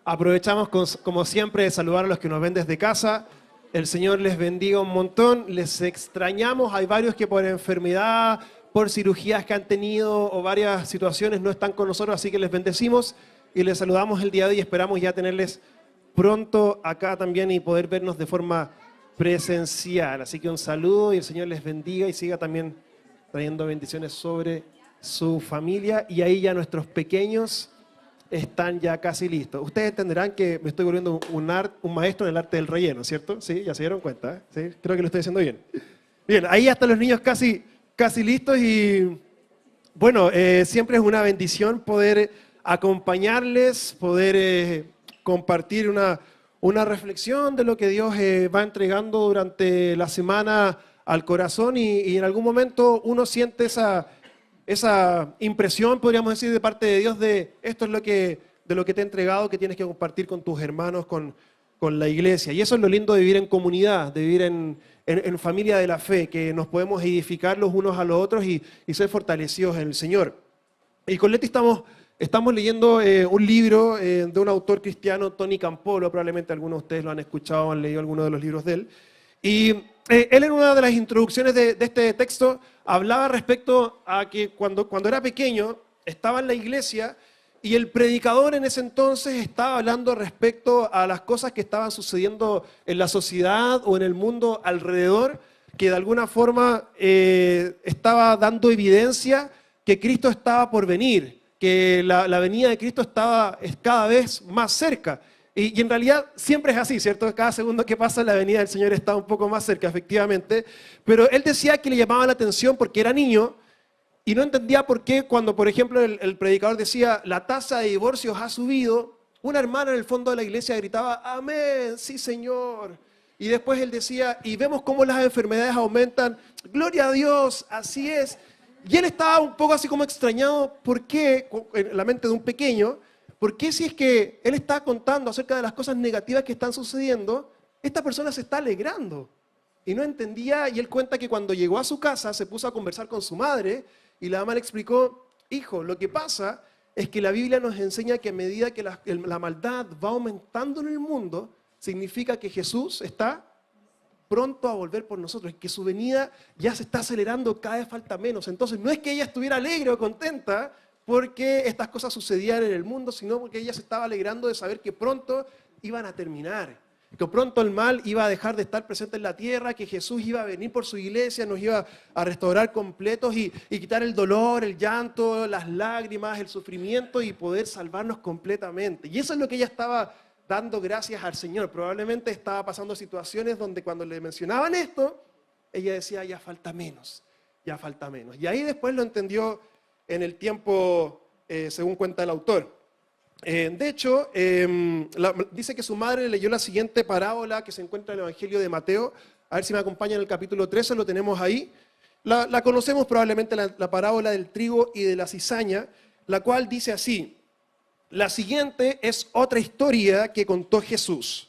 Aprovechamos como siempre de saludar a los que nos ven desde casa. El Señor les bendiga un montón. Les extrañamos. Hay varios que por enfermedad, por cirugías que han tenido o varias situaciones no están con nosotros, así que les bendecimos y les saludamos el día de hoy. Esperamos ya tenerles pronto acá también y poder vernos de forma presencial. Así que un saludo y el Señor les bendiga y siga también trayendo bendiciones sobre su familia. Y ahí ya nuestros pequeños están ya casi listos. Ustedes entenderán que me estoy volviendo un maestro en el arte del relleno, ¿cierto? Sí, ya se dieron cuenta, ¿eh? Sí, creo que lo estoy haciendo bien. Bien, ahí ya están los niños casi listos y bueno, siempre es una bendición poder acompañarles, poder compartir una reflexión de lo que Dios va entregando durante la semana al corazón y en algún momento uno siente esa impresión, podríamos decir, de parte de Dios de esto es de lo que te he entregado, que tienes que compartir con tus hermanos, con la iglesia. Y eso es lo lindo de vivir en comunidad, de vivir en familia de la fe, que nos podemos edificar los unos a los otros y ser fortalecidos en el Señor. Y con Leti estamos leyendo un libro de un autor cristiano, Tony Campolo, probablemente algunos de ustedes lo han escuchado, han leído algunos de los libros de él. Y él en una de las introducciones de este texto hablaba respecto a que cuando era pequeño estaba en la iglesia y el predicador en ese entonces estaba hablando respecto a las cosas que estaban sucediendo en la sociedad o en el mundo alrededor, que de alguna forma estaba dando evidencia que Cristo estaba por venir, que la venida de Cristo es cada vez más cerca. Y en realidad siempre es así, ¿cierto? Cada segundo que pasa la venida del Señor está un poco más cerca, efectivamente. Pero él decía que le llamaba la atención porque era niño y no entendía por qué cuando, por ejemplo, el predicador decía la tasa de divorcios ha subido, una hermana en el fondo de la iglesia gritaba, amén, sí Señor. Y después él decía, y vemos cómo las enfermedades aumentan, gloria a Dios, así es. Y él estaba un poco así como extrañado, ¿por qué? En la mente de un pequeño, ¿por qué si es que él está contando acerca de las cosas negativas que están sucediendo, esta persona se está alegrando? Y no entendía, y él cuenta que cuando llegó a su casa se puso a conversar con su madre, y la mamá le explicó, hijo, lo que pasa es que la Biblia nos enseña que a medida que la maldad va aumentando en el mundo, significa que Jesús está pronto a volver por nosotros, que su venida ya se está acelerando, cada vez falta menos. Entonces no es que ella estuviera alegre o contenta porque estas cosas sucedían en el mundo, sino porque ella se estaba alegrando de saber que pronto iban a terminar, que pronto el mal iba a dejar de estar presente en la tierra, que Jesús iba a venir por su iglesia, nos iba a restaurar completos y quitar el dolor, el llanto, las lágrimas, el sufrimiento y poder salvarnos completamente. Y eso es lo que ella estaba dando gracias al Señor. Probablemente estaba pasando situaciones donde cuando le mencionaban esto, ella decía, ya falta menos, ya falta menos. Y ahí después lo entendió en el tiempo, según cuenta el autor. De hecho, dice que su madre le leyó la siguiente parábola que se encuentra en el Evangelio de Mateo. A ver si me acompañan en el capítulo 13, lo tenemos ahí. La conocemos probablemente, la parábola del trigo y de la cizaña, la cual dice así. La siguiente es otra historia que contó Jesús.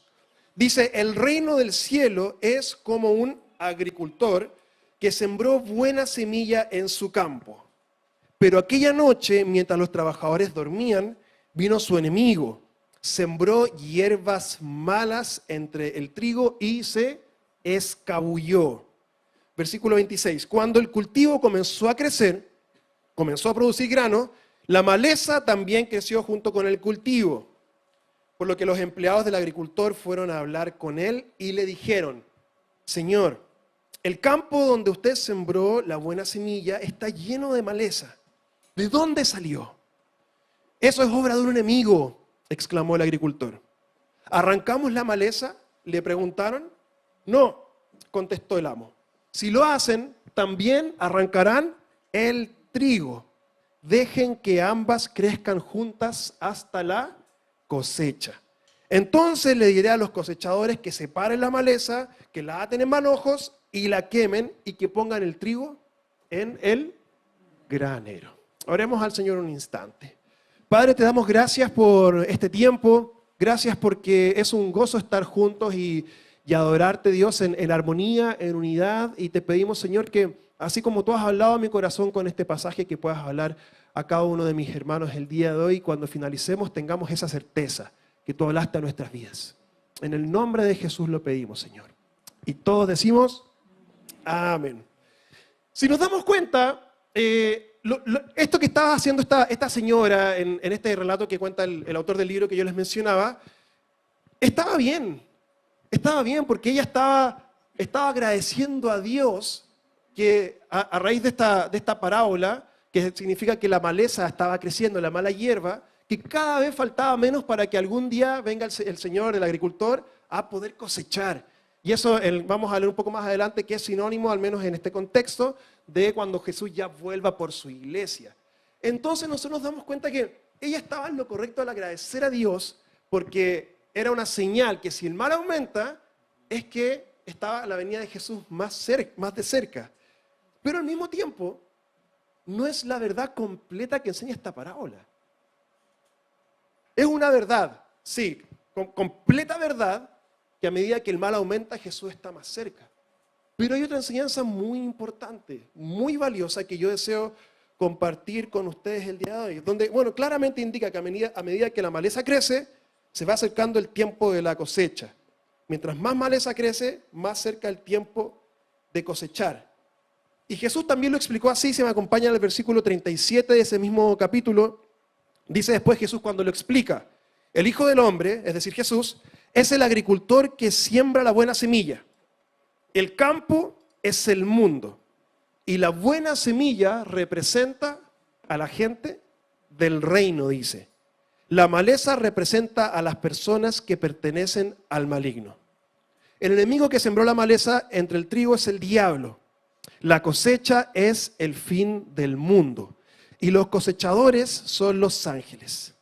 Dice, el reino del cielo es como un agricultor que sembró buena semilla en su campo. Pero aquella noche, mientras los trabajadores dormían, vino su enemigo, sembró hierbas malas entre el trigo y se escabulló. Versículo 26. Cuando el cultivo comenzó a crecer, comenzó a producir grano, la maleza también creció junto con el cultivo. Por lo que los empleados del agricultor fueron a hablar con él y le dijeron, Señor, el campo donde usted sembró la buena semilla está lleno de maleza. ¿De dónde salió? Eso es obra de un enemigo, exclamó el agricultor. ¿Arrancamos la maleza?, le preguntaron. No, contestó el amo. Si lo hacen, también arrancarán el trigo. Dejen que ambas crezcan juntas hasta la cosecha. Entonces le diré a los cosechadores que separen la maleza, que la aten en manojos y la quemen y que pongan el trigo en el granero. Oremos al Señor un instante. Padre, te damos gracias por este tiempo, gracias porque es un gozo estar juntos y adorarte, Dios, en armonía, en unidad, y te pedimos, Señor, que así como tú has hablado a mi corazón con este pasaje, que puedas hablar a cada uno de mis hermanos el día de hoy, cuando finalicemos tengamos esa certeza, que tú hablaste a nuestras vidas. En el nombre de Jesús lo pedimos, Señor. Y todos decimos, amén. Si nos damos cuenta, esto que estaba haciendo esta señora en este relato que cuenta el autor del libro que yo les mencionaba, estaba bien porque ella estaba agradeciendo a Dios que a raíz de esta parábola, que significa que la maleza estaba creciendo, la mala hierba, que cada vez faltaba menos para que algún día venga el Señor, el agricultor, a poder cosechar. Y eso vamos a leer un poco más adelante, que es sinónimo, al menos en este contexto, de cuando Jesús ya vuelva por su iglesia. Entonces nosotros nos damos cuenta que ella estaba en lo correcto al agradecer a Dios, porque era una señal que si el mal aumenta, es que estaba la venida de Jesús más de cerca. Pero al mismo tiempo, no es la verdad completa que enseña esta parábola. Es una verdad, sí, completa verdad, que a medida que el mal aumenta, Jesús está más cerca. Pero hay otra enseñanza muy importante, muy valiosa, que yo deseo compartir con ustedes el día de hoy, donde, bueno, claramente indica que a medida que la maleza crece, se va acercando el tiempo de la cosecha. Mientras más maleza crece, más cerca el tiempo de cosechar. Y Jesús también lo explicó así, se me acompaña en el versículo 37 de ese mismo capítulo. Dice después Jesús cuando lo explica: el Hijo del Hombre, es decir, Jesús, es el agricultor que siembra la buena semilla. El campo es el mundo. Y la buena semilla representa a la gente del reino, dice. La maleza representa a las personas que pertenecen al maligno. El enemigo que sembró la maleza entre el trigo es el diablo. La cosecha es el fin del mundo. Y los cosechadores son los ángeles.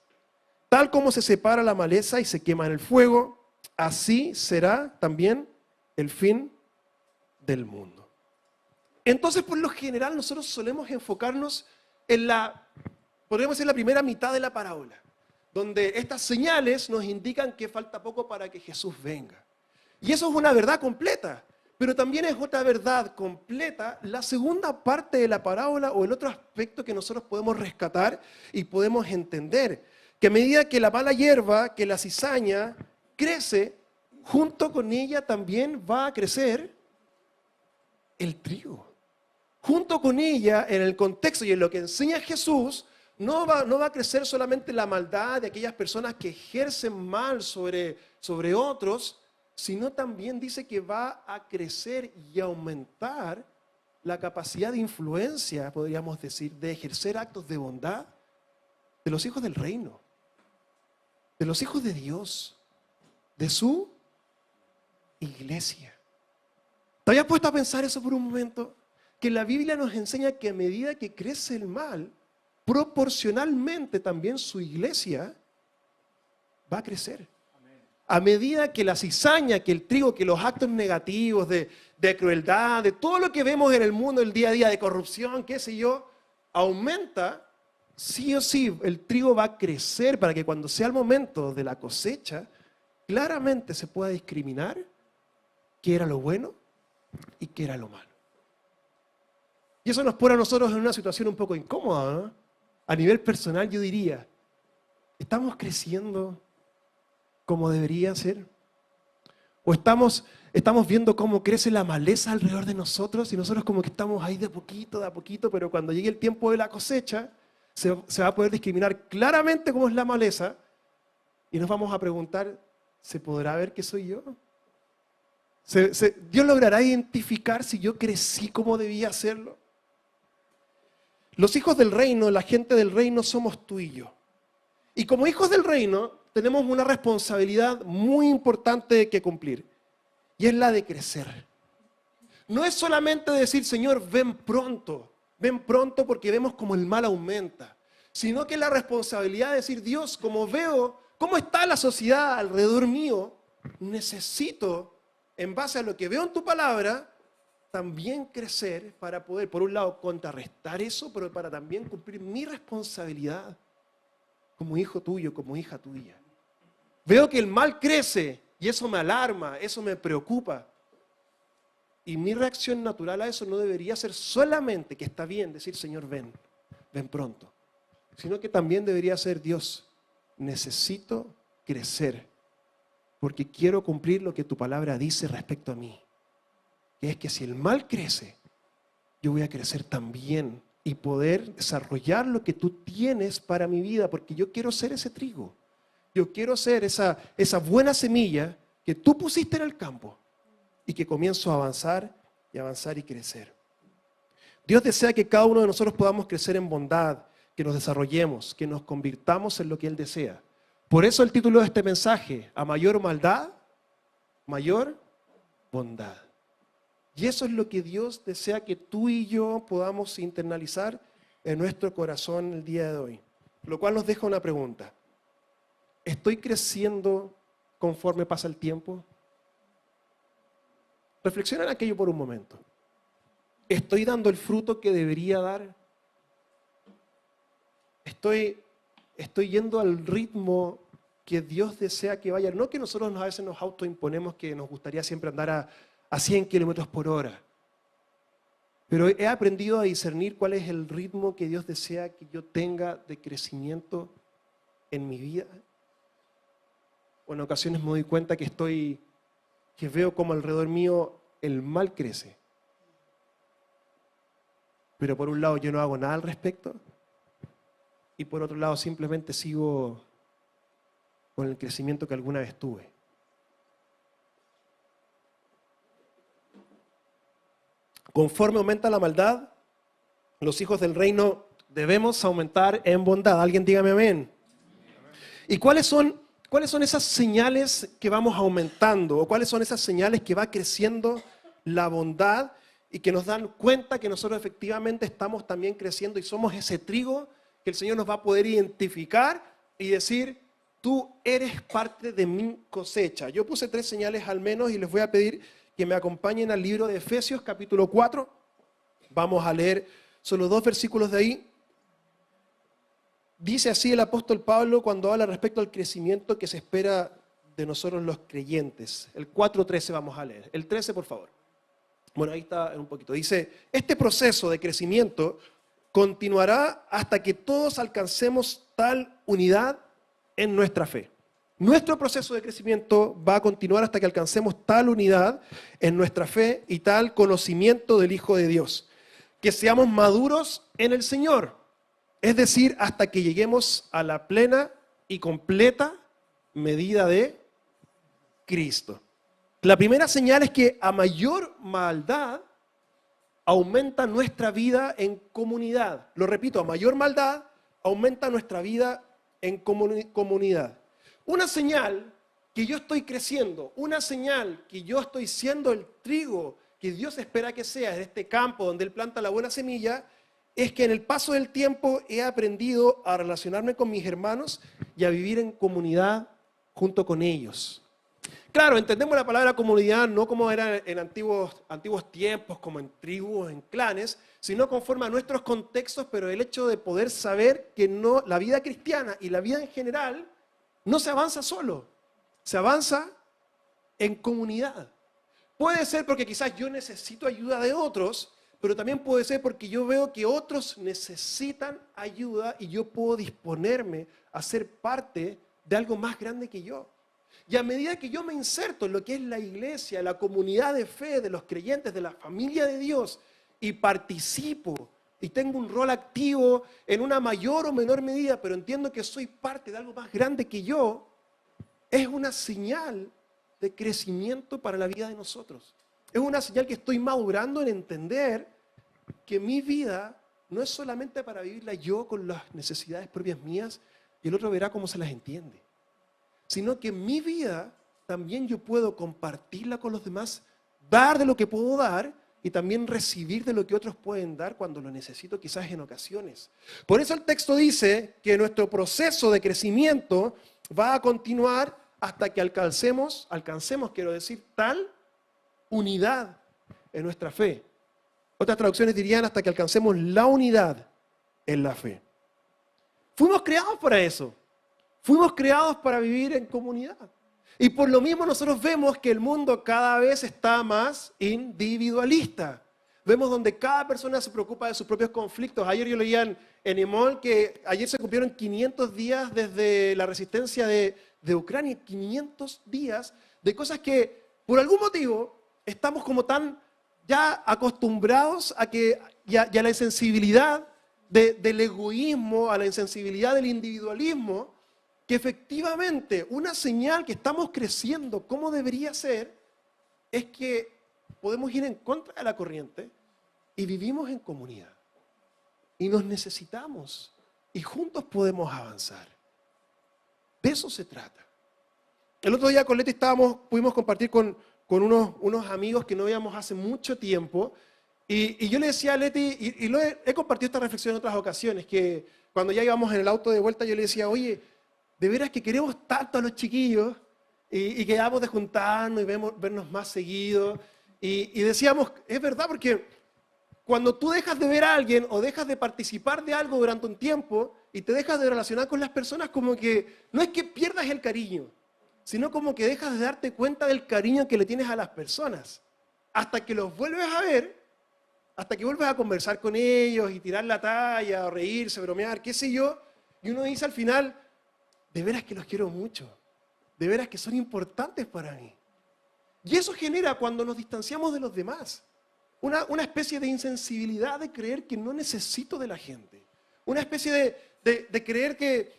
Tal como se separa la maleza y se quema en el fuego, así será también el fin del mundo. Entonces, por lo general, nosotros solemos enfocarnos en podríamos decir, la primera mitad de la parábola, donde estas señales nos indican que falta poco para que Jesús venga. Y eso es una verdad completa, pero también es otra verdad completa la segunda parte de la parábola, o el otro aspecto que nosotros podemos rescatar y podemos entender, que a medida que la mala hierba, que la cizaña crece, junto con ella también va a crecer el trigo. Junto con ella, en el contexto y en lo que enseña Jesús, no va a crecer solamente la maldad de aquellas personas que ejercen mal sobre otros, sino también dice que va a crecer y aumentar la capacidad de influencia, podríamos decir, de ejercer actos de bondad de los hijos del reino, de los hijos de Dios, de su iglesia. ¿Te habías puesto a pensar eso por un momento? Que la Biblia nos enseña que a medida que crece el mal, proporcionalmente también su iglesia va a crecer. A medida que la cizaña, que el trigo, que los actos negativos de crueldad, de todo lo que vemos en el mundo el día a día, de corrupción, qué sé yo, aumenta, sí o sí, el trigo va a crecer para que cuando sea el momento de la cosecha, claramente se pueda discriminar qué era lo bueno y qué era lo malo. Y eso nos pone a nosotros en una situación un poco incómoda, ¿no? A nivel personal yo diría, ¿estamos creciendo como debería ser? ¿O estamos viendo cómo crece la maleza alrededor de nosotros y nosotros como que estamos ahí de a poquito, pero cuando llegue el tiempo de la cosecha se va a poder discriminar claramente cómo es la maleza y nos vamos a preguntar, ¿se podrá ver que soy yo? ¿Dios logrará identificar si yo crecí como debía hacerlo? Los hijos del reino, la gente del reino somos tú y yo. Y como hijos del reino tenemos una responsabilidad muy importante que cumplir. Y es la de crecer. No es solamente decir, Señor, ven pronto porque vemos como el mal aumenta. Sino que la responsabilidad de decir, Dios, como veo cómo está la sociedad alrededor mío, necesito, en base a lo que veo en tu palabra, también crecer para poder, por un lado, contrarrestar eso, pero para también cumplir mi responsabilidad como hijo tuyo, como hija tuya. Veo que el mal crece y eso me alarma, eso me preocupa. Y mi reacción natural a eso no debería ser solamente que está bien decir, Señor, ven pronto. Sino que también debería ser, Dios, necesito crecer, porque quiero cumplir lo que tu palabra dice respecto a mí, que es que si el mal crece, yo voy a crecer también y poder desarrollar lo que tú tienes para mi vida, porque yo quiero ser ese trigo. Yo quiero ser esa buena semilla que tú pusiste en el campo y que comienzo a avanzar y avanzar y crecer. Dios desea que cada uno de nosotros podamos crecer en bondad, que nos desarrollemos, que nos convirtamos en lo que Él desea. Por eso el título de este mensaje, a mayor maldad, mayor bondad. Y eso es lo que Dios desea que tú y yo podamos internalizar en nuestro corazón el día de hoy. Lo cual nos deja una pregunta. ¿Estoy creciendo conforme pasa el tiempo? Reflexiona en aquello por un momento. ¿Estoy dando el fruto que debería dar? ¿Estoy yendo al ritmo que Dios desea que vaya? No que nosotros a veces nos autoimponemos que nos gustaría siempre andar a 100 kilómetros por hora. Pero he aprendido a discernir cuál es el ritmo que Dios desea que yo tenga de crecimiento en mi vida. O en ocasiones me doy cuenta que veo como alrededor mío el mal crece. Pero por un lado yo no hago nada al respecto. Y por otro lado simplemente sigo con el crecimiento que alguna vez tuve. Conforme aumenta la maldad, los hijos del reino debemos aumentar en bondad. Alguien dígame amén. ¿Y cuáles son esas señales que vamos aumentando? ¿O cuáles son esas señales que va creciendo la bondad y que nos dan cuenta que nosotros efectivamente estamos también creciendo y somos ese trigo que el Señor nos va a poder identificar y decir, tú eres parte de mi cosecha? Yo puse 3 señales al menos y les voy a pedir que me acompañen al libro de Efesios capítulo 4. Vamos a leer solo 2 versículos de ahí. Dice así el apóstol Pablo cuando habla respecto al crecimiento que se espera de nosotros los creyentes. El 4:13 vamos a leer. El 13, por favor. Bueno, ahí está un poquito. Dice, este proceso de crecimiento continuará hasta que todos alcancemos tal unidad en nuestra fe. Nuestro proceso de crecimiento va a continuar hasta que alcancemos tal unidad en nuestra fe y tal conocimiento del Hijo de Dios. Que seamos maduros en el Señor. Es decir, hasta que lleguemos a la plena y completa medida de Cristo. La primera señal es que a mayor maldad aumenta nuestra vida en comunidad. Lo repito, a mayor maldad aumenta nuestra vida en comunidad. Una señal que yo estoy creciendo, una señal que yo estoy siendo el trigo que Dios espera que sea en este campo donde Él planta la buena semilla, es que en el paso del tiempo he aprendido a relacionarme con mis hermanos y a vivir en comunidad junto con ellos. Claro, entendemos la palabra comunidad no como era en antiguos tiempos, como en tribus, en clanes, sino conforme a nuestros contextos, pero el hecho de poder saber que no, la vida cristiana y la vida en general no se avanza solo, se avanza en comunidad. Puede ser porque quizás yo necesito ayuda de otros, pero también puede ser porque yo veo que otros necesitan ayuda y yo puedo disponerme a ser parte de algo más grande que yo. Y a medida que yo me inserto en lo que es la iglesia, la comunidad de fe de los creyentes, de la familia de Dios, y participo y tengo un rol activo en una mayor o menor medida, pero entiendo que soy parte de algo más grande que yo, es una señal de crecimiento para la vida de nosotros. Es una señal que estoy madurando en entender que mi vida no es solamente para vivirla yo con las necesidades propias mías y el otro verá cómo se las entiende, sino que mi vida también yo puedo compartirla con los demás, dar de lo que puedo dar y también recibir de lo que otros pueden dar cuando lo necesito quizás en ocasiones. Por eso el texto dice que nuestro proceso de crecimiento va a continuar hasta que alcancemos, quiero decir, tal unidad en nuestra fe. Otras traducciones dirían hasta que alcancemos la unidad en la fe. Fuimos creados para eso. Fuimos creados para vivir en comunidad. Y por lo mismo nosotros vemos que el mundo cada vez está más individualista. Vemos donde cada persona se preocupa de sus propios conflictos. Ayer yo leía en Emol que ayer se cumplieron 500 días desde la resistencia de de Ucrania, 500 días de cosas que por algún motivo estamos como tan ya acostumbrados a que, y a la insensibilidad del egoísmo, a la insensibilidad del individualismo, que efectivamente una señal que estamos creciendo como debería ser es que podemos ir en contra de la corriente y vivimos en comunidad. Y nos necesitamos y juntos podemos avanzar. De eso se trata. El otro día con Leti pudimos compartir con unos amigos que no veíamos hace mucho tiempo. Y yo le decía a Leti, y he compartido esta reflexión en otras ocasiones, que cuando ya íbamos en el auto de vuelta, yo le decía, oye, de veras que queremos tanto a los chiquillos y quedamos de juntarnos y vernos más seguido. Y decíamos, es verdad, porque cuando tú dejas de ver a alguien o dejas de participar de algo durante un tiempo y te dejas de relacionar con las personas, como que no es que pierdas el cariño, sino como que dejas de darte cuenta del cariño que le tienes a las personas. Hasta que los vuelves a ver, hasta que vuelves a conversar con ellos y tirar la talla, o reírse, bromear, qué sé yo, y uno dice al final, de veras que los quiero mucho, de veras que son importantes para mí. Y eso genera cuando nos distanciamos de los demás, una especie de insensibilidad de creer que no necesito de la gente, una especie de creer que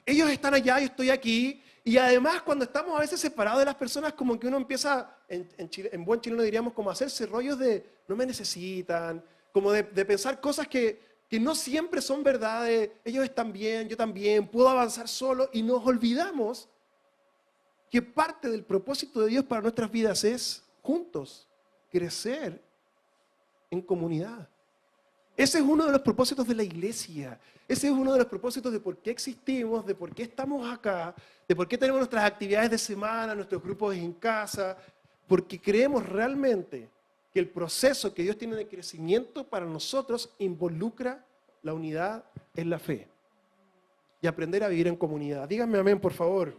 ellos están allá y estoy aquí, y además cuando estamos a veces separados de las personas, como que uno empieza, en buen chileno diríamos, como a hacerse rollos de no me necesitan, como de pensar cosas que no siempre son verdades, ellos están bien, yo también, puedo avanzar solo, y nos olvidamos que parte del propósito de Dios para nuestras vidas es juntos, crecer en comunidad. Ese es uno de los propósitos de la iglesia. Ese es uno de los propósitos de por qué existimos, de por qué estamos acá, de por qué tenemos nuestras actividades de semana, nuestros grupos en casa, porque creemos realmente que el proceso que Dios tiene de crecimiento para nosotros involucra la unidad en la fe y aprender a vivir en comunidad. Díganme amén, por favor.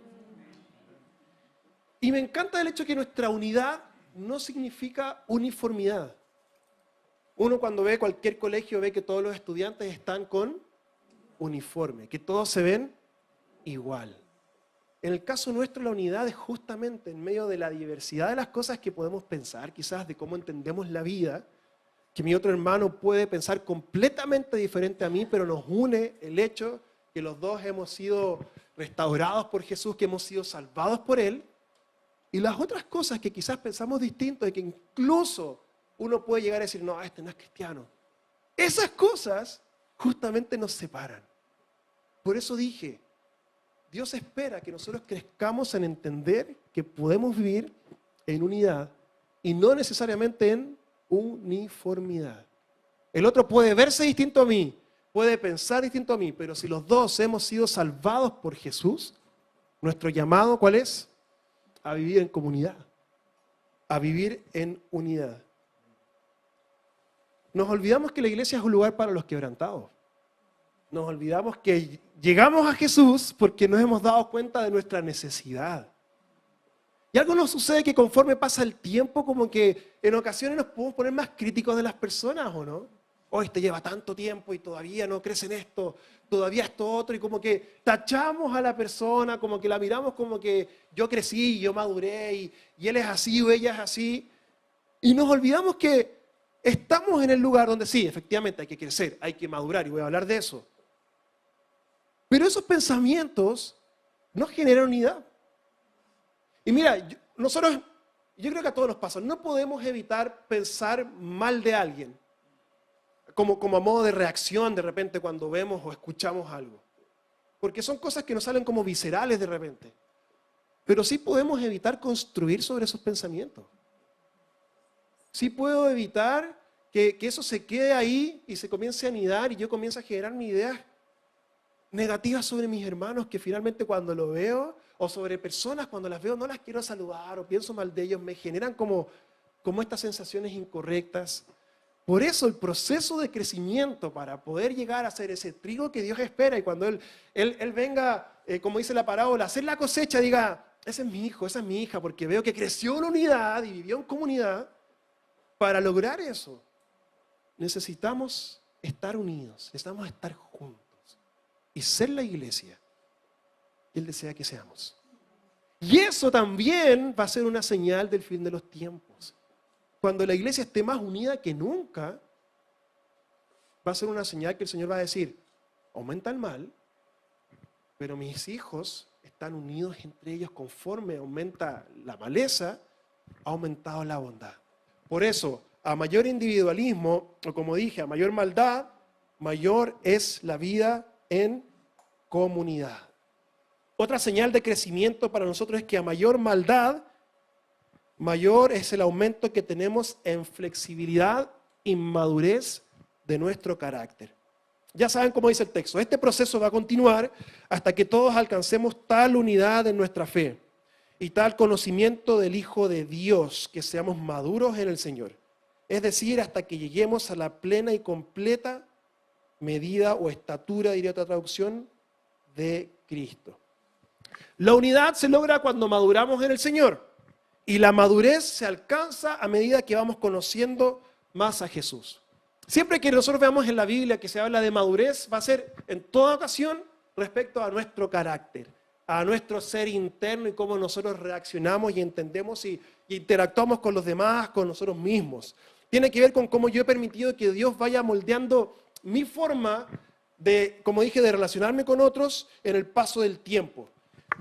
Y me encanta el hecho de que nuestra unidad no significa uniformidad. Uno cuando ve cualquier colegio ve que todos los estudiantes están con uniforme, que todos se ven igual. En el caso nuestro la unidad es justamente en medio de la diversidad de las cosas que podemos pensar, quizás de cómo entendemos la vida, que mi otro hermano puede pensar completamente diferente a mí, pero nos une el hecho que los dos hemos sido restaurados por Jesús, que hemos sido salvados por Él, y las otras cosas que quizás pensamos distinto, de que incluso uno puede llegar a decir, no, este no es cristiano. Esas cosas justamente nos separan. Por eso dije, Dios espera que nosotros crezcamos en entender que podemos vivir en unidad y no necesariamente en uniformidad. El otro puede verse distinto a mí, puede pensar distinto a mí, pero si los dos hemos sido salvados por Jesús, nuestro llamado, ¿cuál es? A vivir en comunidad, a vivir en unidad. Nos olvidamos que la iglesia es un lugar para los quebrantados. Nos olvidamos que llegamos a Jesús porque nos hemos dado cuenta de nuestra necesidad. Y algo nos sucede que conforme pasa el tiempo, como que en ocasiones nos podemos poner más críticos de las personas, ¿o no? Hoy te lleva tanto tiempo y todavía no crece en esto, todavía esto otro, y como que tachamos a la persona, como que la miramos como que yo crecí, yo maduré, y él es así o ella es así. Y nos olvidamos que estamos en el lugar donde sí, efectivamente hay que crecer, hay que madurar, y voy a hablar de eso. Pero esos pensamientos no generan unidad. Y mira, yo creo que a todos nos pasa, no podemos evitar pensar mal de alguien, como a modo de reacción de repente cuando vemos o escuchamos algo. Porque son cosas que nos salen como viscerales de repente. Pero sí podemos evitar construir sobre esos pensamientos. Sí puedo evitar que eso se quede ahí y se comience a anidar y yo comience a generar mis ideas negativas sobre mis hermanos, que finalmente cuando lo veo, o sobre personas cuando las veo no las quiero saludar o pienso mal de ellos, me generan como estas sensaciones incorrectas. Por eso el proceso de crecimiento para poder llegar a ser ese trigo que Dios espera, y cuando Él venga, como dice la parábola, a hacer la cosecha, diga, ese es mi hijo, esa es mi hija, porque veo que creció en unidad y vivió en comunidad. Para lograr eso, necesitamos estar unidos, necesitamos estar juntos y ser la iglesia que Él desea que seamos. Y eso también va a ser una señal del fin de los tiempos. Cuando la iglesia esté más unida que nunca, va a ser una señal que el Señor va a decir, aumenta el mal, pero mis hijos están unidos entre ellos conforme aumenta la maleza, ha aumentado la bondad. Por eso, a mayor individualismo, o como dije, a mayor maldad, mayor es la vida en comunidad. Otra señal de crecimiento para nosotros es que a mayor maldad, mayor es el aumento que tenemos en flexibilidad y madurez de nuestro carácter. Ya saben cómo dice el texto. Este proceso va a continuar hasta que todos alcancemos tal unidad en nuestra fe y tal conocimiento del Hijo de Dios, que seamos maduros en el Señor. Es decir, hasta que lleguemos a la plena y completa medida o estatura, diría otra traducción, de Cristo. La unidad se logra cuando maduramos en el Señor y la madurez se alcanza a medida que vamos conociendo más a Jesús. Siempre que nosotros veamos en la Biblia que se habla de madurez, va a ser en toda ocasión respecto a nuestro carácter, a nuestro ser interno y cómo nosotros reaccionamos y entendemos y interactuamos con los demás, con nosotros mismos. Tiene que ver con cómo yo he permitido que Dios vaya moldeando mi forma de, como dije, de relacionarme con otros en el paso del tiempo.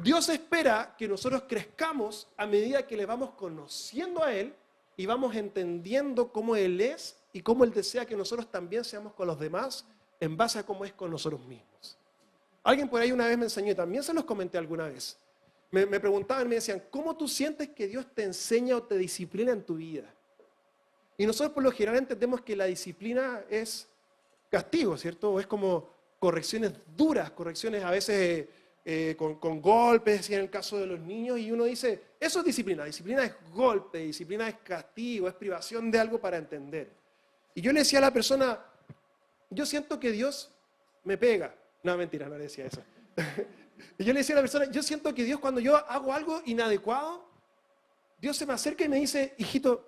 Dios espera que nosotros crezcamos a medida que le vamos conociendo a Él y vamos entendiendo cómo Él es y cómo Él desea que nosotros también seamos con los demás en base a cómo es con nosotros mismos. Alguien por ahí una vez me enseñó, y también se los comenté alguna vez, me preguntaban, me decían, ¿cómo tú sientes que Dios te enseña o te disciplina en tu vida? Y nosotros por lo general entendemos que la disciplina es castigo, ¿cierto? O es como correcciones duras, correcciones a veces con golpes, y en el caso de los niños, y uno dice, eso es disciplina. Disciplina es golpe, disciplina es castigo, es privación de algo para entender. Y yo le decía a la persona, yo siento que Dios me pega. No, mentira, no le decía eso. Y yo le decía a la persona, yo siento que Dios cuando yo hago algo inadecuado, Dios se me acerca y me dice, hijito,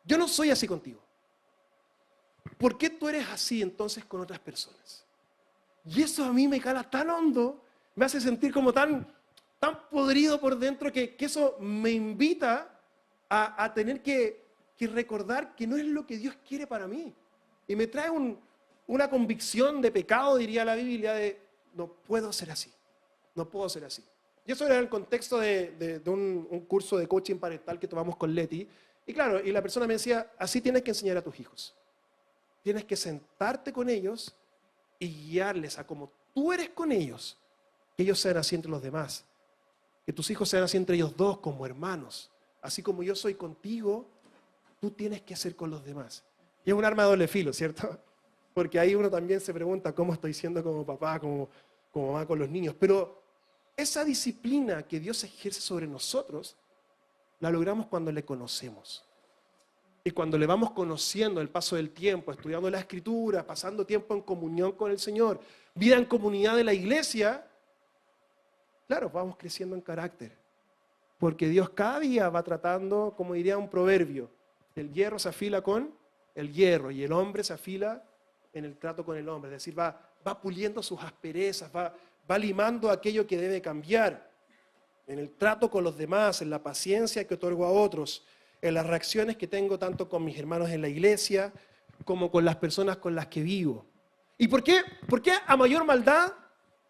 yo no soy así contigo. ¿Por qué tú eres así entonces con otras personas? Y eso a mí me cala tan hondo, me hace sentir como tan podrido por dentro que eso me invita a tener que recordar que no es lo que Dios quiere para mí. Y me trae una convicción de pecado, diría la Biblia, de no puedo ser así, no puedo ser así. Y eso era en el contexto de un curso de coaching parental que tomamos con Leti. Y claro, y la persona me decía, así tienes que enseñar a tus hijos. Tienes que sentarte con ellos y guiarles a como tú eres con ellos, que ellos sean así entre los demás, que tus hijos sean así entre ellos dos como hermanos, así como yo soy contigo, tú tienes que ser con los demás. Y es un arma de doble filo, ¿cierto? Porque ahí uno también se pregunta cómo estoy siendo como papá, como mamá con los niños. Pero esa disciplina que Dios ejerce sobre nosotros, la logramos cuando le conocemos. Y cuando le vamos conociendo el paso del tiempo, estudiando la Escritura, pasando tiempo en comunión con el Señor, vida en comunidad de la iglesia, claro, vamos creciendo en carácter. Porque Dios cada día va tratando, como diría un proverbio, el hierro se afila con el hierro y el hombre se afila en el trato con el hombre. Es decir, va puliendo sus asperezas, va limando aquello que debe cambiar en el trato con los demás, en la paciencia que otorgo a otros, en las reacciones que tengo tanto con mis hermanos en la iglesia como con las personas con las que vivo. ¿Y por qué? ¿Por qué a mayor maldad,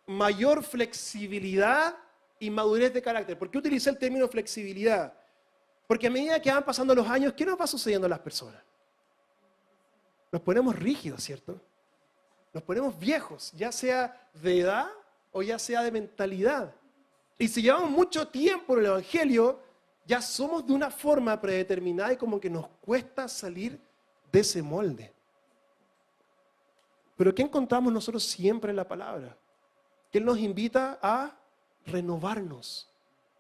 mayor flexibilidad y madurez de carácter? ¿Por qué utilicé el término flexibilidad? Porque a medida que van pasando los años, ¿qué nos va sucediendo a las personas? Nos ponemos rígidos, ¿cierto? Nos ponemos viejos, ya sea de edad o ya sea de mentalidad. Y si llevamos mucho tiempo en el Evangelio, ya somos de una forma predeterminada y como que nos cuesta salir de ese molde. Pero ¿qué encontramos nosotros siempre en la palabra? Que Él nos invita a renovarnos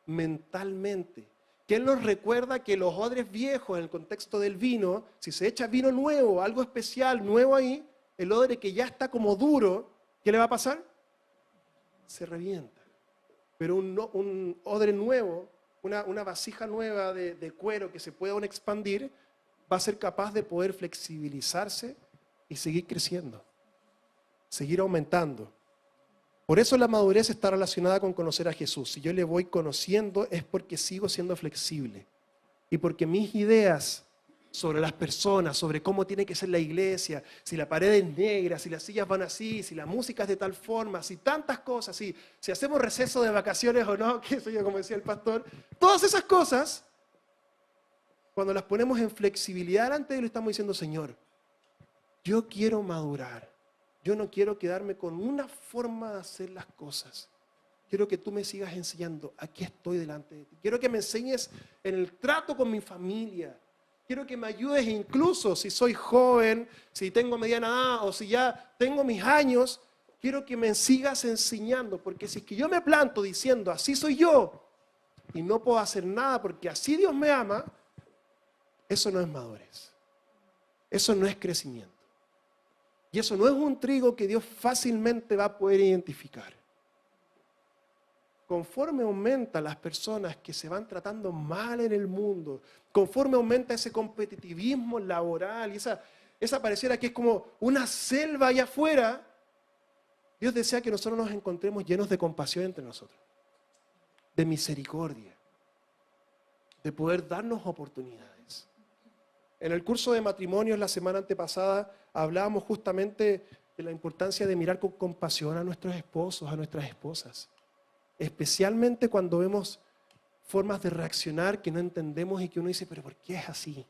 mentalmente. Que Él nos recuerda que los odres viejos, en el contexto del vino, si se echa vino nuevo, algo especial, nuevo ahí, el odre que ya está como duro, ¿qué le va a pasar? Se revienta. Pero un odre nuevo, una vasija nueva de cuero que se pueda aún expandir, va a ser capaz de poder flexibilizarse y seguir creciendo, seguir aumentando. Por eso la madurez está relacionada con conocer a Jesús. Si yo le voy conociendo es porque sigo siendo flexible. Y porque mis ideas sobre las personas, sobre cómo tiene que ser la iglesia, si la pared es negra, si las sillas van así, si la música es de tal forma, si tantas cosas, si hacemos receso de vacaciones o no, que eso yo como decía el pastor, todas esas cosas, cuando las ponemos en flexibilidad delante de Él, estamos diciendo, Señor, yo quiero madurar. Yo no quiero quedarme con una forma de hacer las cosas. Quiero que tú me sigas enseñando. Aquí estoy delante de ti. Quiero que me enseñes en el trato con mi familia. Quiero que me ayudes incluso si soy joven, si tengo mediana edad o si ya tengo mis años. Quiero que me sigas enseñando. Porque si es que yo me planto diciendo, así soy yo, y no puedo hacer nada porque así Dios me ama, eso no es madurez. Eso no es crecimiento. Y eso no es un trigo que Dios fácilmente va a poder identificar. Conforme aumenta las personas que se van tratando mal en el mundo, conforme aumenta ese competitivismo laboral y esa pareciera que es como una selva allá afuera, Dios desea que nosotros nos encontremos llenos de compasión entre nosotros, de misericordia, de poder darnos oportunidades. En el curso de matrimonios la semana antepasada hablábamos justamente de la importancia de mirar con compasión a nuestros esposos, a nuestras esposas. Especialmente cuando vemos formas de reaccionar que no entendemos y que uno dice, pero ¿por qué es así?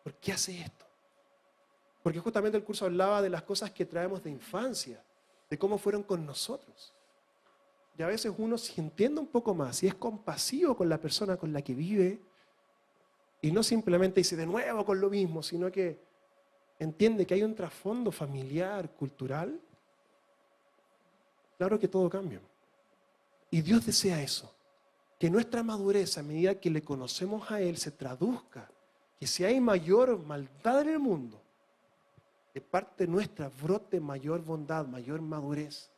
¿Por qué hace esto? Porque justamente el curso hablaba de las cosas que traemos de infancia, de cómo fueron con nosotros. Y a veces uno, si entiende un poco más, si es compasivo con la persona con la que vive, y no simplemente dice de nuevo con lo mismo, sino que entiende que hay un trasfondo familiar, cultural, claro que todo cambia. Y Dios desea eso, que nuestra madurez, a medida que le conocemos a Él, se traduzca, que si hay mayor maldad en el mundo, de parte nuestra brote mayor bondad, mayor madurez,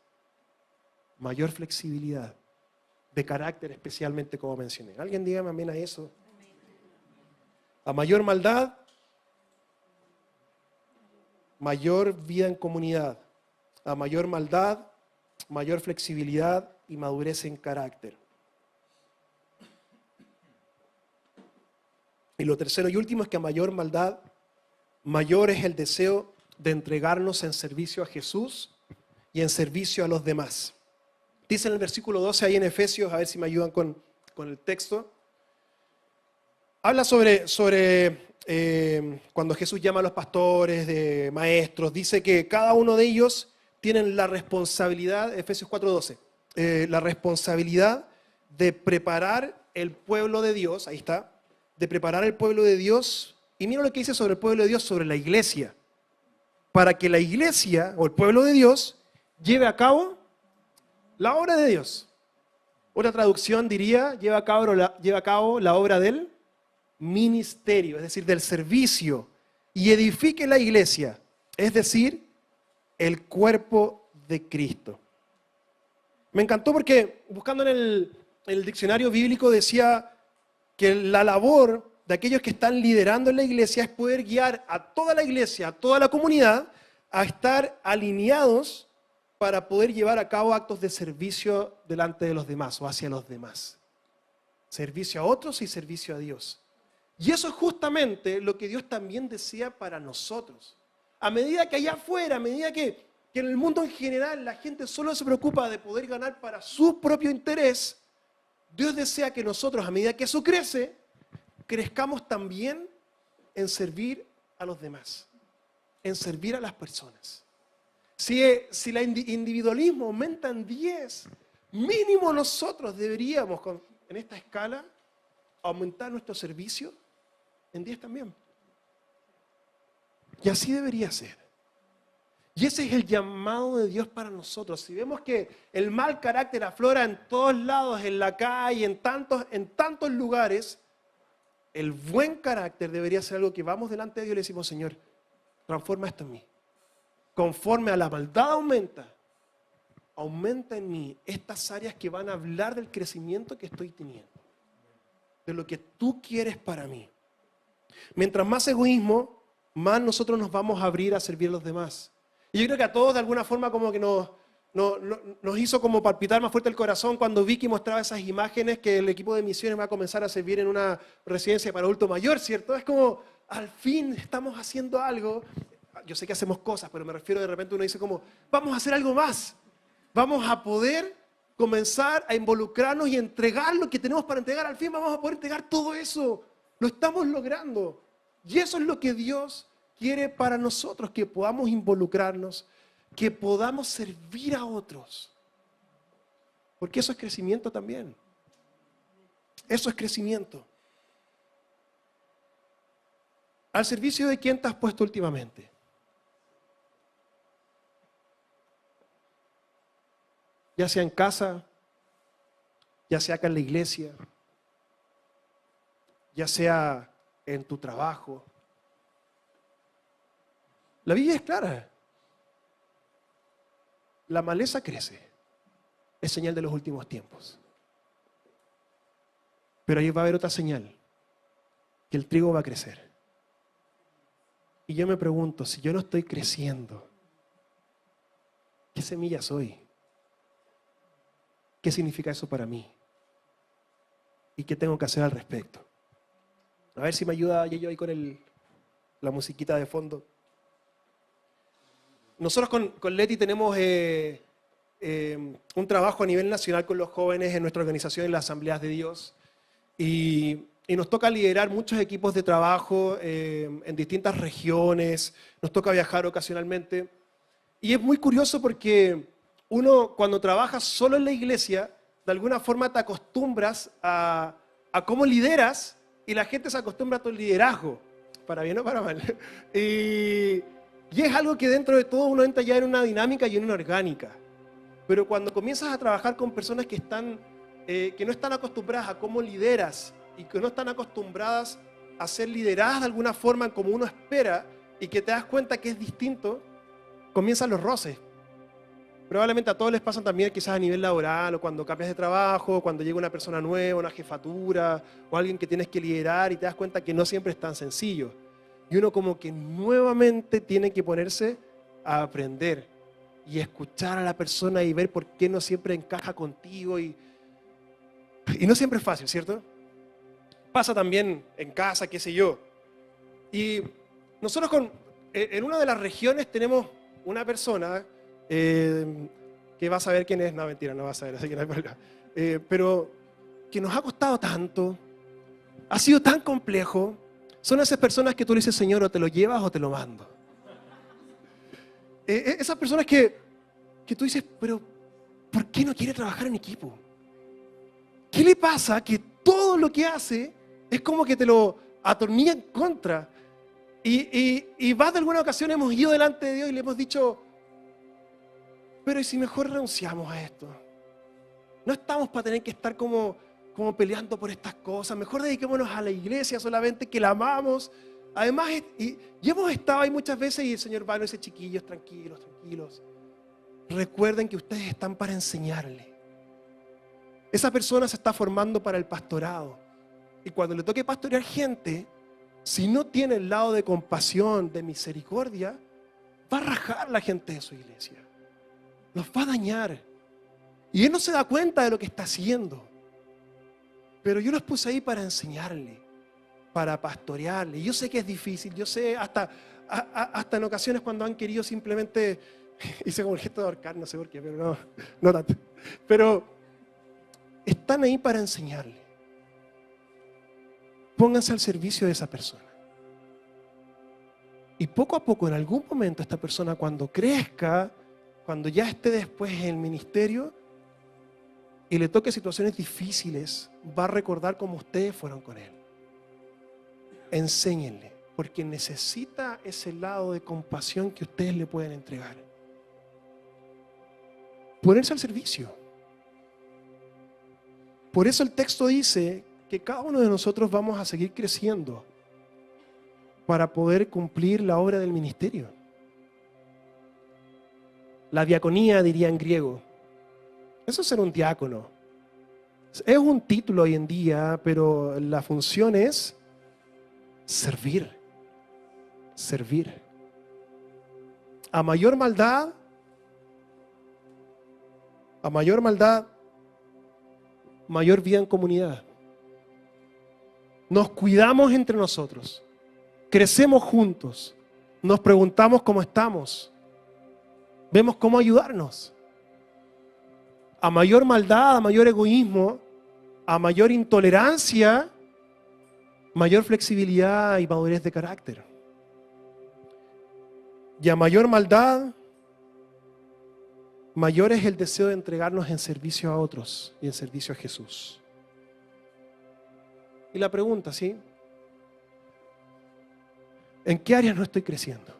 mayor flexibilidad, de carácter especialmente como mencioné. ¿Alguien dígame amén a eso? A mayor maldad, mayor vida en comunidad. A mayor maldad, mayor flexibilidad y madurez en carácter. Y lo tercero y último es que a mayor maldad, mayor es el deseo de entregarnos en servicio a Jesús y en servicio a los demás. Dice en el versículo 12 ahí en Efesios, a ver si me ayudan con el texto. Habla sobre cuando Jesús llama a los pastores, de maestros, dice que cada uno de ellos tienen la responsabilidad, Efesios 4:12, la responsabilidad de preparar el pueblo de Dios, ahí está, de preparar el pueblo de Dios, y mira lo que dice sobre el pueblo de Dios, sobre la iglesia, para que la iglesia o el pueblo de Dios lleve a cabo la obra de Dios. Otra traducción diría, lleva a cabo la obra del ministerio, es decir, del servicio, y edifique la iglesia, es decir, el cuerpo de Cristo. Me encantó porque buscando en el diccionario bíblico decía que la labor de aquellos que están liderando en la iglesia es poder guiar a toda la iglesia, a toda la comunidad, a estar alineados para poder llevar a cabo actos de servicio delante de los demás o hacia los demás. Servicio a otros y servicio a Dios. Y eso es justamente lo que Dios también desea para nosotros. A medida que allá afuera, a medida que en el mundo en general la gente solo se preocupa de poder ganar para su propio interés, Dios desea que nosotros, a medida que eso crece, crezcamos también en servir a los demás, en servir a las personas. Si el individualismo aumenta en 10, mínimo nosotros deberíamos, en esta escala, aumentar nuestro servicio en 10 también. Y así debería ser. Y ese es el llamado de Dios para nosotros. Si vemos que el mal carácter aflora en todos lados, en la calle, en tantos lugares, el buen carácter debería ser algo que vamos delante de Dios y le decimos, Señor, transforma esto en mí. Conforme a la maldad aumenta en mí estas áreas que van a hablar del crecimiento que estoy teniendo, de lo que tú quieres para mí. Mientras más egoísmo, más nosotros nos vamos a abrir a servir a los demás. Y yo creo que a todos de alguna forma como que nos nos hizo como palpitar más fuerte el corazón cuando Vicky mostraba esas imágenes que el equipo de misiones va a comenzar a servir en una residencia para adulto mayor, ¿cierto? Es como, al fin estamos haciendo algo. Yo sé que hacemos cosas, pero me refiero de repente uno dice como, vamos a hacer algo más. Vamos a poder comenzar a involucrarnos y entregar lo que tenemos para entregar. Al fin vamos a poder entregar todo eso. Lo estamos logrando. Y eso es lo que Dios quiere para nosotros, que podamos involucrarnos, que podamos servir a otros. Porque eso es crecimiento también. Eso es crecimiento. ¿Al servicio de quién te has puesto últimamente? Ya sea en casa, ya sea acá en la iglesia, ya sea en tu trabajo. La Biblia es clara. La maleza crece. Es señal de los últimos tiempos. Pero ahí va a haber otra señal, que el trigo va a crecer. Y yo me pregunto, si yo no estoy creciendo, ¿qué semilla soy? ¿Qué significa eso para mí? ¿Y qué tengo que hacer al respecto? A ver si me ayuda yo ahí con la musiquita de fondo. Nosotros con Leti tenemos un trabajo a nivel nacional con los jóvenes en nuestra organización, en las Asambleas de Dios. Y nos toca liderar muchos equipos de trabajo en distintas regiones. Nos toca viajar ocasionalmente. Y es muy curioso porque uno cuando trabaja solo en la iglesia, de alguna forma te acostumbras a cómo lideras y la gente se acostumbra a tu liderazgo, para bien o para mal. Y es algo que dentro de todo uno entra ya en una dinámica y en una orgánica. Pero cuando comienzas a trabajar con personas que no están acostumbradas a cómo lideras y que no están acostumbradas a ser lideradas de alguna forma como uno espera y que te das cuenta que es distinto, comienzan los roces. Probablemente a todos les pasan también quizás a nivel laboral o cuando cambias de trabajo, cuando llega una persona nueva, una jefatura o alguien que tienes que liderar y te das cuenta que no siempre es tan sencillo. Y uno como que nuevamente tiene que ponerse a aprender y escuchar a la persona y ver por qué no siempre encaja contigo y no siempre es fácil, ¿cierto? Pasa también en casa, qué sé yo. Y nosotros en una de las regiones tenemos una persona que va a saber quién es. No, mentira, no va a saber, así que no hay problema. Pero que nos ha costado tanto, ha sido tan complejo. Son esas personas que tú le dices, Señor, o te lo llevas o te lo mando. Esas personas que tú dices, pero ¿por qué no quiere trabajar en equipo? ¿Qué le pasa que todo lo que hace es como que te lo atornilla en contra? Y más de alguna ocasión hemos ido delante de Dios y le hemos dicho, pero ¿y si mejor renunciamos a esto? No estamos para tener que estar como peleando por estas cosas. Mejor dediquémonos a la iglesia solamente, que la amamos. Además, y hemos estado ahí muchas veces y el Señor va y nos dice, chiquillos, tranquilos, tranquilos. Recuerden que ustedes están para enseñarle. Esa persona se está formando para el pastorado. Y cuando le toque pastorear gente, si no tiene el lado de compasión, de misericordia, va a rajar la gente de su iglesia. Los va a dañar. Y él no se da cuenta de lo que está haciendo. Pero yo los puse ahí para enseñarle, para pastorearle. Y yo sé que es difícil, yo sé hasta en ocasiones cuando han querido simplemente, hice como el gesto de ahorcar, no sé por qué, pero no tanto. Pero están ahí para enseñarle. Pónganse al servicio de esa persona. Y poco a poco, en algún momento, esta persona cuando crezca, cuando ya esté después en el ministerio y le toque situaciones difíciles, va a recordar cómo ustedes fueron con él. Enséñenle, porque necesita ese lado de compasión que ustedes le pueden entregar. Ponerse al servicio. Por eso el texto dice que cada uno de nosotros vamos a seguir creciendo para poder cumplir la obra del ministerio. La diaconía, diría en griego. Eso es ser un diácono. Es un título hoy en día, pero la función es servir. Servir. A mayor maldad, A mayor maldad, mayor vida en comunidad. Nos cuidamos entre nosotros. Crecemos juntos. Nos preguntamos cómo estamos. Vemos cómo ayudarnos. A mayor maldad, a mayor egoísmo, a mayor intolerancia, mayor flexibilidad y madurez de carácter. Y a mayor maldad, mayor es el deseo de entregarnos en servicio a otros y en servicio a Jesús. Y la pregunta, ¿sí? ¿En qué áreas no estoy creciendo?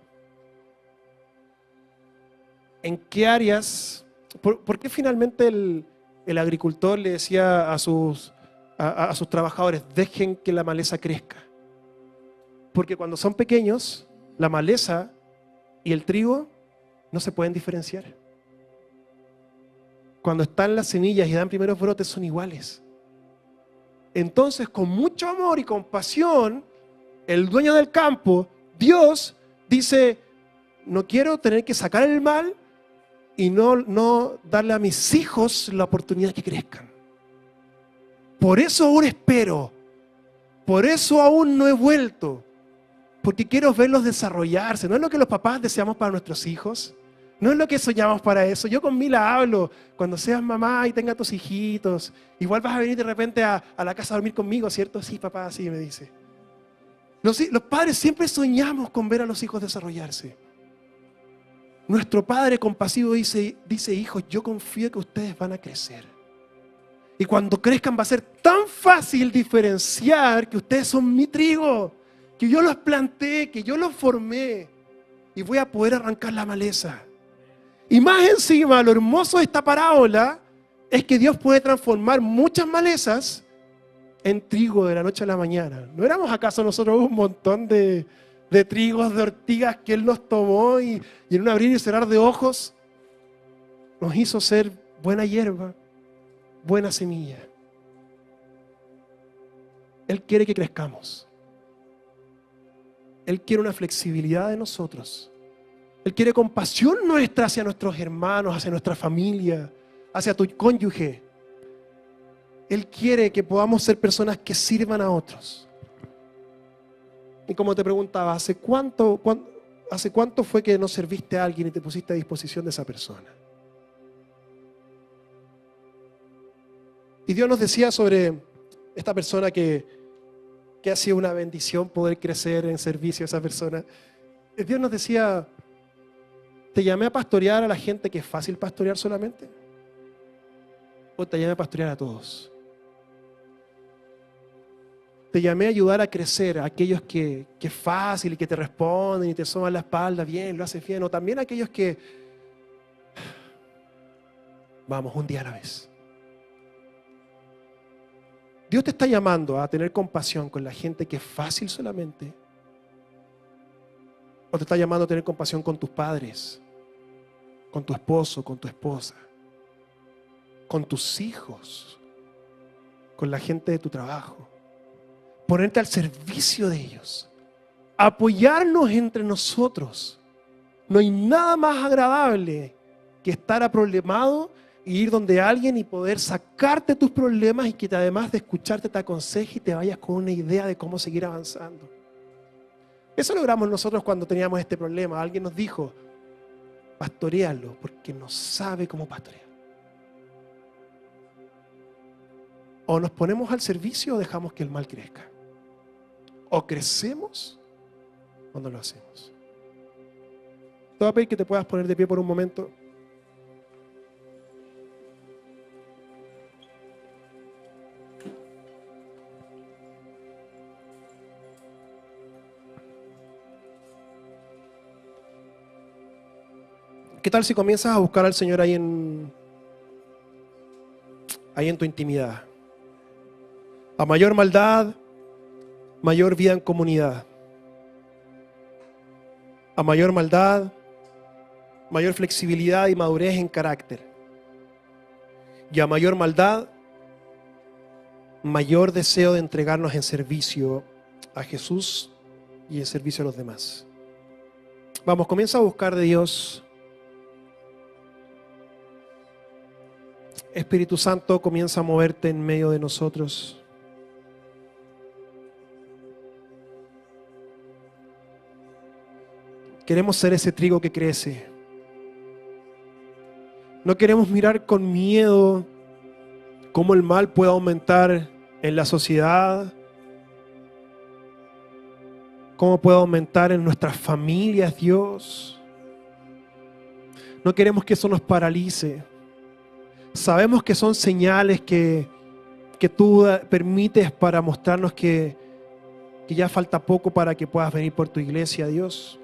¿En qué áreas? ¿Por qué finalmente el agricultor le decía a sus trabajadores, dejen que la maleza crezca? Porque cuando son pequeños, la maleza y el trigo no se pueden diferenciar. Cuando están las semillas y dan primeros brotes son iguales. Entonces, con mucho amor y compasión, el dueño del campo, Dios, dice, no quiero tener que sacar el mal y no darle a mis hijos la oportunidad de que crezcan. Por eso aún espero, por eso aún no he vuelto, porque quiero verlos desarrollarse. ¿No es lo que los papás deseamos para nuestros hijos? ¿No es lo que soñamos para eso? Yo con Mila hablo, cuando seas mamá y tengas tus hijitos, igual vas a venir de repente a la casa a dormir conmigo, ¿cierto? Sí, papá, sí, me dice. Los padres siempre soñamos con ver a los hijos desarrollarse. Nuestro Padre compasivo dice, hijos, yo confío que ustedes van a crecer. Y cuando crezcan va a ser tan fácil diferenciar que ustedes son mi trigo, que yo los planté, que yo los formé, y voy a poder arrancar la maleza. Y más encima, lo hermoso de esta parábola es que Dios puede transformar muchas malezas en trigo de la noche a la mañana. ¿No éramos acaso nosotros un montón de trigos, de ortigas que Él nos tomó y en un abrir y cerrar de ojos nos hizo ser buena hierba, buena semilla? Él quiere que crezcamos. Él quiere una flexibilidad de nosotros. Él quiere compasión nuestra hacia nuestros hermanos, hacia nuestra familia, hacia tu cónyuge. Él quiere que podamos ser personas que sirvan a otros. Y como te preguntaba, ¿hace cuánto fue que no serviste a alguien y te pusiste a disposición de esa persona? Y Dios nos decía sobre esta persona que ha sido una bendición poder crecer en servicio a esa persona. Dios nos decía, ¿te llamé a pastorear a la gente que es fácil pastorear solamente? ¿O te llamé a pastorear a todos? Te llamé a ayudar a crecer a aquellos que es fácil y que te responden y te soban la espalda bien, lo haces bien. O también a aquellos que, vamos, un día a la vez. Dios te está llamando a tener compasión con la gente que es fácil solamente. O te está llamando a tener compasión con tus padres, con tu esposo, con tu esposa, con tus hijos, con la gente de tu trabajo. Ponerte al servicio de ellos, apoyarnos entre nosotros. No hay nada más agradable que estar aproblemado y ir donde alguien y poder sacarte tus problemas y que además de escucharte te aconseje y te vayas con una idea de cómo seguir avanzando. Eso logramos nosotros cuando teníamos este problema. Alguien nos dijo, pastoréalo porque no sabe cómo pastorear. O nos ponemos al servicio o dejamos que el mal crezca. O crecemos o no lo hacemos. Te voy a pedir que te puedas poner de pie por un momento. ¿Qué tal si comienzas a buscar al Señor ahí en tu intimidad? A mayor maldad, mayor vida en comunidad. A mayor maldad, mayor flexibilidad y madurez en carácter. Y a mayor maldad, mayor deseo de entregarnos en servicio a Jesús y en servicio a los demás. Vamos, comienza a buscar de Dios Espíritu Santo, comienza a moverte en medio de nosotros. Queremos ser ese trigo que crece. No queremos mirar con miedo cómo el mal puede aumentar en la sociedad, cómo puede aumentar en nuestras familias, Dios. No queremos que eso nos paralice. Sabemos que son señales que tú permites para mostrarnos que ya falta poco para que puedas venir por tu iglesia, Dios.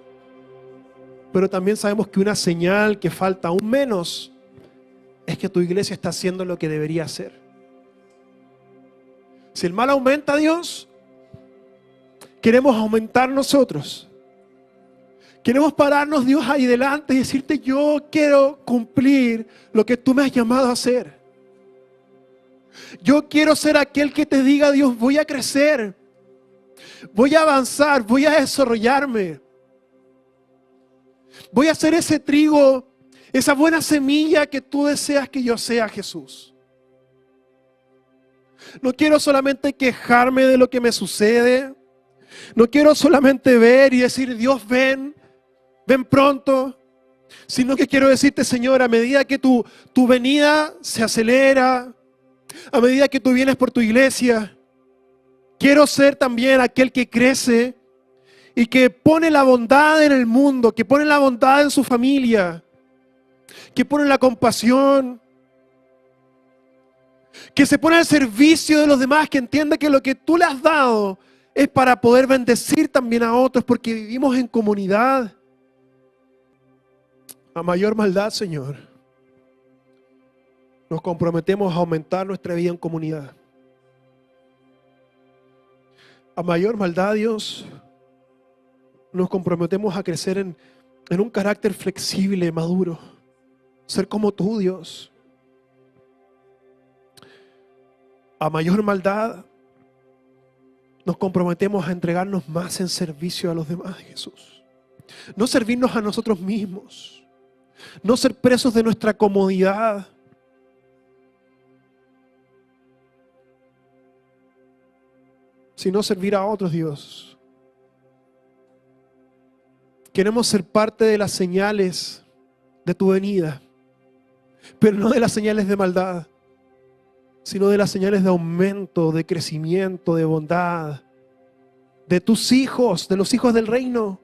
Pero también sabemos que una señal que falta aún menos es que tu iglesia está haciendo lo que debería hacer. Si el mal aumenta, Dios, queremos aumentar nosotros. Queremos pararnos, Dios, ahí delante y decirte: yo quiero cumplir lo que tú me has llamado a hacer. Yo quiero ser aquel que te diga: Dios, voy a crecer, voy a avanzar, voy a desarrollarme. Voy a ser ese trigo, esa buena semilla que tú deseas que yo sea, Jesús. No quiero solamente quejarme de lo que me sucede. No quiero solamente ver y decir: Dios, ven pronto. Sino que quiero decirte: Señor, a medida que tu venida se acelera, a medida que tú vienes por tu iglesia, quiero ser también aquel que crece y que pone la bondad en el mundo, que pone la bondad en su familia, que pone la compasión, que se pone al servicio de los demás, que entiende que lo que tú le has dado es para poder bendecir también a otros, porque vivimos en comunidad. A mayor maldad, Señor, nos comprometemos a aumentar nuestra vida en comunidad. A mayor maldad, Dios, nos comprometemos a crecer en un carácter flexible, maduro. Ser como tú, Dios. A mayor maldad, nos comprometemos a entregarnos más en servicio a los demás, Jesús. No servirnos a nosotros mismos. No ser presos de nuestra comodidad. Sino servir a otros, Dios. Queremos ser parte de las señales de tu venida, pero no de las señales de maldad, sino de las señales de aumento, de crecimiento, de bondad, de tus hijos, de los hijos del reino.